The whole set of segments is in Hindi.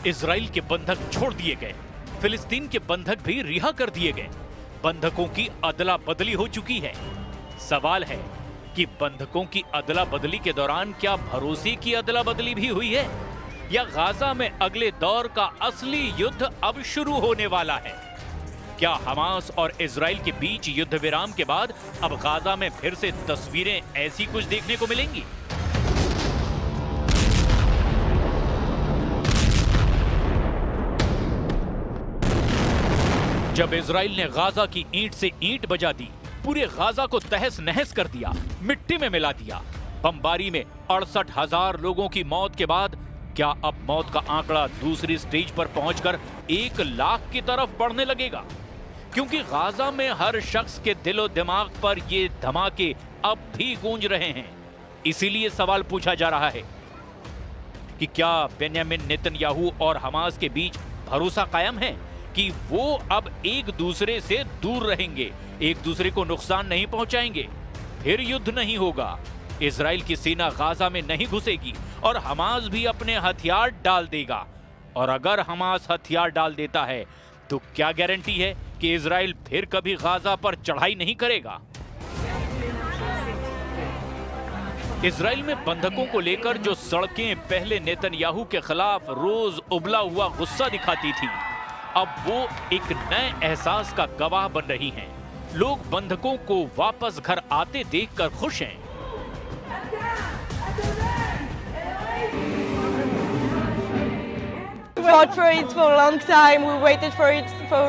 इजराइल के बंधक छोड़ दिए गए, फिलिस्तीन के बंधक भी रिहा कर दिए गए। बंधकों की अदला बदली हो चुकी है। सवाल है कि बंधकों की अदला बदली के दौरान क्या भरोसे की अदला बदली भी हुई है, या गाजा में अगले दौर का असली युद्ध अब शुरू होने वाला है? क्या हमास और इजराइल के बीच युद्ध विराम के बाद अब गाजा में फिर से तस्वीरें ऐसी कुछ देखने को मिलेंगी? जब इजराइल ने गाजा की ईंट से ईंट बजा दी, पूरे गाजा को तहस नहस कर दिया, मिट्टी में मिला दिया, बमबारी में 68,000 लोगों की मौत के बाद क्या अब मौत का आंकड़ा दूसरी स्टेज पर पहुंचकर 1 लाख की तरफ बढ़ने लगेगा? क्योंकि गाजा में हर शख्स के दिलो दिमाग पर ये धमाके अब भी गूंज रहे हैं। इसीलिए सवाल पूछा जा रहा है कि क्या बेन्यामिन नेतन्याहू और हमास के बीच भरोसा कायम है कि वो अब एक दूसरे से दूर रहेंगे, एक दूसरे को नुकसान नहीं पहुंचाएंगे, फिर युद्ध नहीं होगा, इजराइल की सेना गाजा में नहीं घुसेगी और हमास भी अपने हथियार डाल देगा। और अगर हमास हथियार डाल देता है तो क्या गारंटी है कि इजराइल फिर कभी गाजा पर चढ़ाई नहीं करेगा? इजराइल में बंधकों को लेकर जो सड़कें पहले नेतन्याहू के खिलाफ रोज उबला हुआ गुस्सा दिखाती थी, अब वो एक नए एहसास का गवाह बन रही हैं। लोग बंधकों को वापस घर आते देखकर खुश हैं। We fought for it for a long time. We waited for it for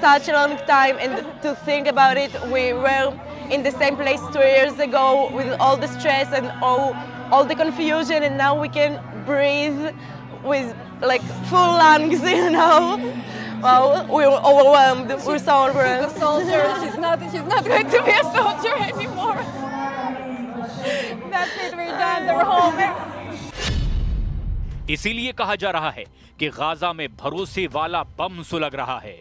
such a long time, and to think about it, we were in the same place 2 years ago with all the stress and all the confusion, and now we can breathe with like full lungs, you know. Well, we were overwhelmed. We're so overwhelmed. She's a soldier. She's not going to be a soldier anymore. That's it. We're done. We're home. इसीलिए कहा जा रहा है कि गाजा में भरोसे वाला बम सुलग रहा है।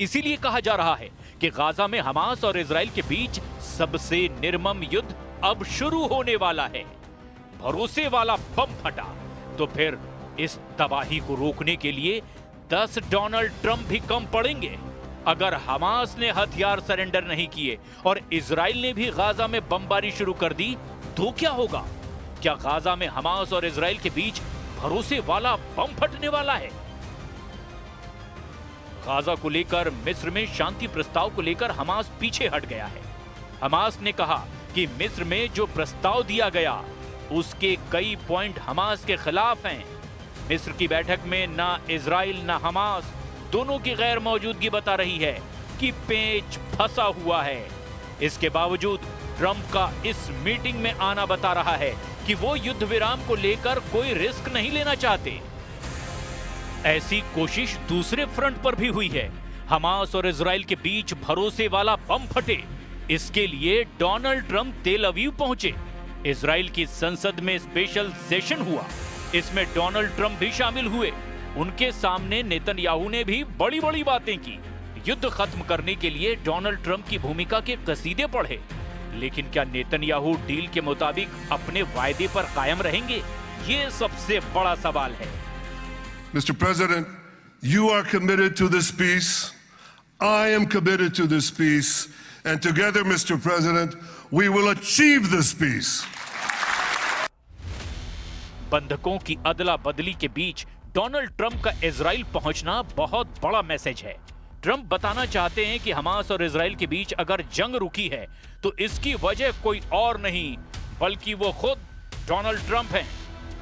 इसीलिए कहा जा रहा है कि गाजा में हमास और इजराइल के बीच सबसे निर्मम युद्ध अब शुरू होने वाला है। भरोसे वाला बम फटा तो फिर इस तबाही को रोकने के लिए 10 डोनाल्ड ट्रंप भी कम पड़ेंगे। अगर हमास ने हथियार सरेंडर नहीं किए और इजराइल ने भी गाजा में बमबारी शुरू कर दी तो क्या होगा? क्या गाजा में हमास और इजराइल के बीच भरोसे वाला बम फटने वाला है? गाजा को लेकर मिस्र में शांति प्रस्ताव को लेकर हमास पीछे हट गया है। हमास ने कहा कि मिस्र में जो प्रस्ताव दिया गया उसके कई पॉइंट हमास के खिलाफ हैं। मिस्र की बैठक में ना इजराइल ना हमास दोनों की गैर मौजूदगी बता रही है कि पेच फंसा हुआ है। इसके बावजूद ट्रंप का इस मीटिंग में आना बता रहा है कि वो युद्ध विराम को लेकर कोई रिस्क नहीं लेना चाहते। ऐसी कोशिश दूसरे फ्रंट पर भी हुई है। हमास और इजराइल के बीच भरोसे वाला बम फटे, इसके लिए डोनाल्ड ट्रंप तेल अवीव पहुंचे। इजराइल की संसद में स्पेशल सेशन हुआ, इसमें डोनाल्ड ट्रंप भी शामिल हुए। उनके सामने नेतन्याहू ने भी बड़ी बड़ी बातें की। युद्ध खत्म करने के लिए डोनाल्ड ट्रंप की भूमिका के कसीदे पढ़े। लेकिन क्या नेतन्याहू डील के मुताबिक अपने वायदे पर कायम रहेंगे? ये सबसे बड़ा सवाल है। Mr. President, you are committed to this peace. I am committed to this peace. And together, Mr. President, we will achieve this peace. बंधकों की अदला बदली के बीच डोनाल्ड ट्रंप का इजराइल पहुंचना बहुत बड़ा मैसेज है। ट्रंप बताना चाहते हैं कि हमास और इजराइल के बीच अगर जंग रुकी है तो इसकी वजह कोई और नहीं बल्कि वो खुद डोनाल्ड ट्रंप हैं।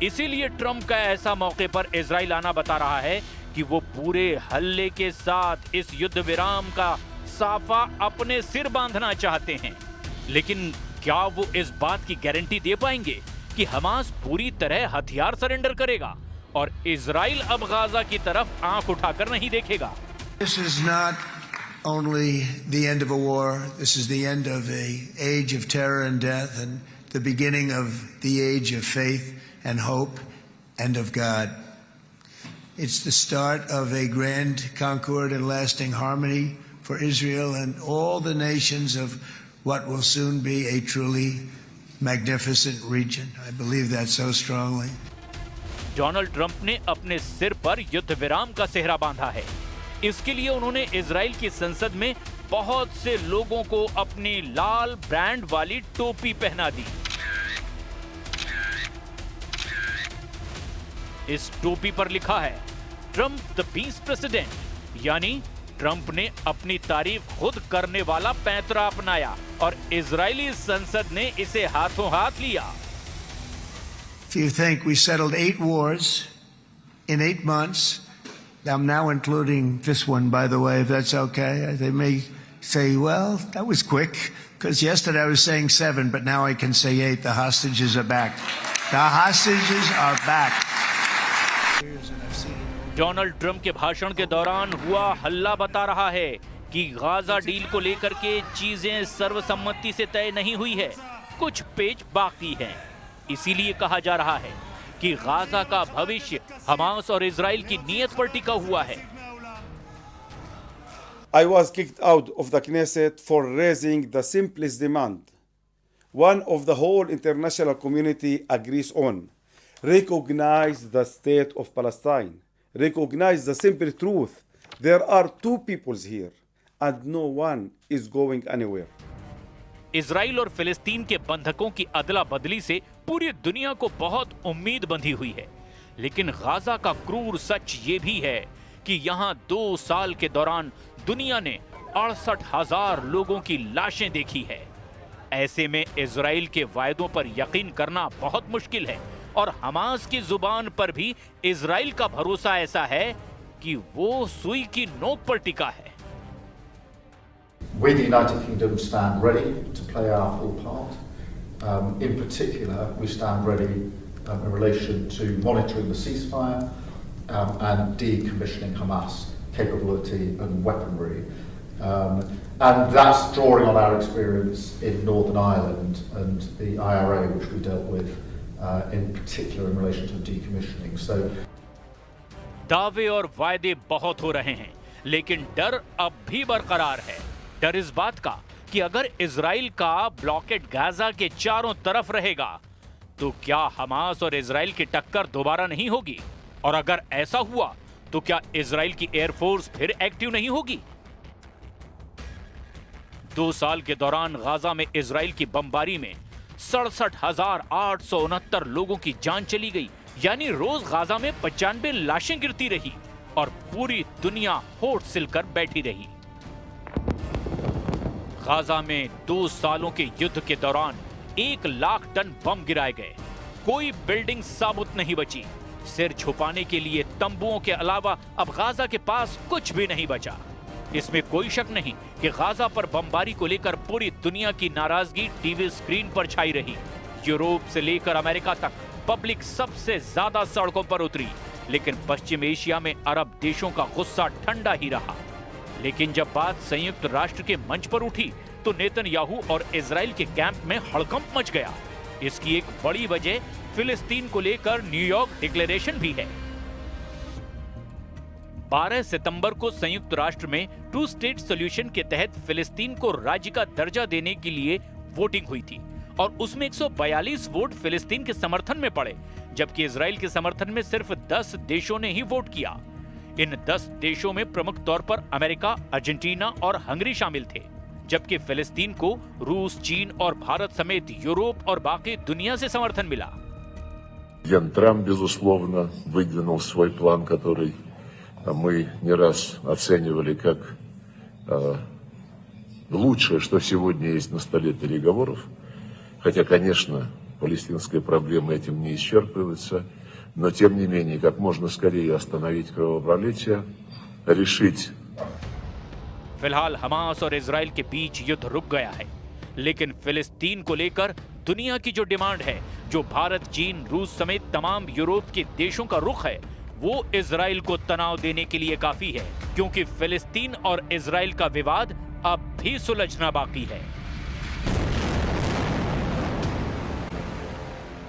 इसीलिए ट्रंप का ऐसा मौके पर इजराइल आना बता रहा है कि वो पूरे हल्ले के साथ इस युद्ध विराम का साफा अपने सिर बांधना चाहते हैं। लेकिन क्या वो इस बात की गारंटी दे पाएंगे कि हमास पूरी तरह हथियार सरेंडर करेगा और इजराइल अब गाजा की तरफ आंख उठाकर नहीं देखेगा? This is not only the end of a war. This is the end of an age of terror and death and the beginning of the age of faith and hope and of God. It's the start of a grand concord and lasting harmony for Israel and all the nations of what will soon be a truly magnificent region. I believe that so strongly. Donald Trump ने अपने सिर पर युद्ध विराम का सेहरा बांधा है। इसके लिए उन्होंने इजराइल की संसद में बहुत से लोगों को अपनी लाल ब्रांड वाली टोपी पहना दी। इस टोपी पर लिखा है ट्रंप द पीस प्रेसिडेंट, यानी ट्रंप ने अपनी तारीफ खुद करने वाला पैंतरा अपनाया और इजरायली संसद ने इसे हाथों हाथ लिया। If you think we settled 8 wars in 8 months, I'm now including this one, by the way, if that's okay. They may say, well, that was quick, because yesterday I was saying 7, but now I can say 8. The hostages are back. The hostages are back. Donald Trump के भाषण के दौरान हुआ हल्ला बता रहा है कि गाजा डील को लेकर के चीजें सर्वसम्मति से तय नहीं हुई है, कुछ पेच बाकी हैं। इसीलिए कहा जा रहा है कि गाजा का भविष्य हमास और इजराइल की नीयत पर टिका हुआ है। I was kicked out of the Knesset for raising the simplest demand, one of the whole international community agrees on. Recognize the state of Palestine. Recognize the simple truth. There are 2 peoples here and no one is going anywhere. Israel और फिलिस्तीन के बंधकों की अदला बदली से पूरी दुनिया को बहुत उम्मीद बंधी हुई है, लेकिन गाजा का क्रूर सच ये भी है कि यहाँ 2 साल के दौरान दुनिया ने 68,000 लोगों की लाशें देखी है। ऐसे में इजराइल के वायदों पर यकीन करना बहुत मुश्किल है और हमास की जुबान पर भी इजराइल का भरोसा ऐसा है कि वो सुई की नोक पर टिका है। We, the United Kingdom, stand ready to play our full part. In particular, we stand ready in relation to monitoring the ceasefire and decommissioning Hamas capability and weaponry. And that's drawing on our experience in Northern Ireland and the IRA, which we dealt with in particular in relation to decommissioning. So, दावे और वायदे बहुत हो रहे हैं, लेकिन डर अब भी बरकरार है। डर इस बात का कि अगर इजराइल का ब्लॉकेड गाजा के चारों तरफ रहेगा तो क्या हमास और इजराइल की टक्कर दोबारा नहीं होगी, और अगर ऐसा हुआ तो क्या इजराइल की एयरफोर्स फिर एक्टिव नहीं होगी। 2 साल के दौरान गाजा में इजराइल की बमबारी में 67,869 लोगों की जान चली गई, यानी रोज गाजा में 95 लाशें गिरती रही और पूरी दुनिया होठ सिलकर बैठी रही। गाजा में 2 सालों के युद्ध के दौरान 1 लाख टन बम गिराए गए, कोई बिल्डिंग साबुत नहीं बची। सिर छुपाने के लिए तंबुओं के अलावा अब गाजा के पास कुछ भी नहीं बचा। इसमें कोई शक नहीं कि गाजा पर बमबारी को लेकर पूरी दुनिया की नाराजगी टीवी स्क्रीन पर छाई रही। यूरोप से लेकर अमेरिका तक पब्लिक सबसे ज्यादा सड़कों पर उतरी, लेकिन पश्चिम एशिया में अरब देशों का गुस्सा ठंडा ही रहा। लेकिन जब बात संयुक्त राष्ट्र के मंच पर उठी तो नेतन्याहू और इजराइल के कैंप में हड़कंप मच गया। इसकी एक बड़ी वजह फिलिस्तीन को लेकर न्यूयॉर्क डिक्लेरेशन भी है। 12 सितंबर को संयुक्त राष्ट्र में 2 स्टेट सॉल्यूशन के तहत फिलिस्तीन को राज्य का दर्जा देने के लिए वोटिंग हुई थी और उसमें 142 वोट फिलिस्तीन के समर्थन में पड़े, जबकि इजराइल के समर्थन में सिर्फ 10 देशों ने ही वोट किया। इन 10 देशों में प्रमुख तौर पर अमेरिका, अर्जेंटीना और हंगरी शामिल थे, जबकि फिलिस्तीन को रूस, चीन और भारत समेत यूरोप और बाकी दुनिया से समर्थन मिला। Президент Трамп, безусловно, выдвинул свой план, который мы не раз оценивали как лучшее, что сегодня есть на столе переговоров. Хотя, конечно, палестинская проблема этим не исчерпывается, но тем не менее, как можно скорее остановить кровопролитие, решить. फिलहाल हमास और इजराइल के बीच युद्ध रुक गया है, लेकिन फिलिस्तीन को लेकर दुनिया की जो डिमांड है, जो भारत, चीन, रूस समेत तमाम यूरोप के देशों का रुख है, वो इजराइल को तनाव देने के लिए काफी है, क्योंकि फिलिस्तीन और इजराइल का विवाद अब भी सुलझना बाकी है।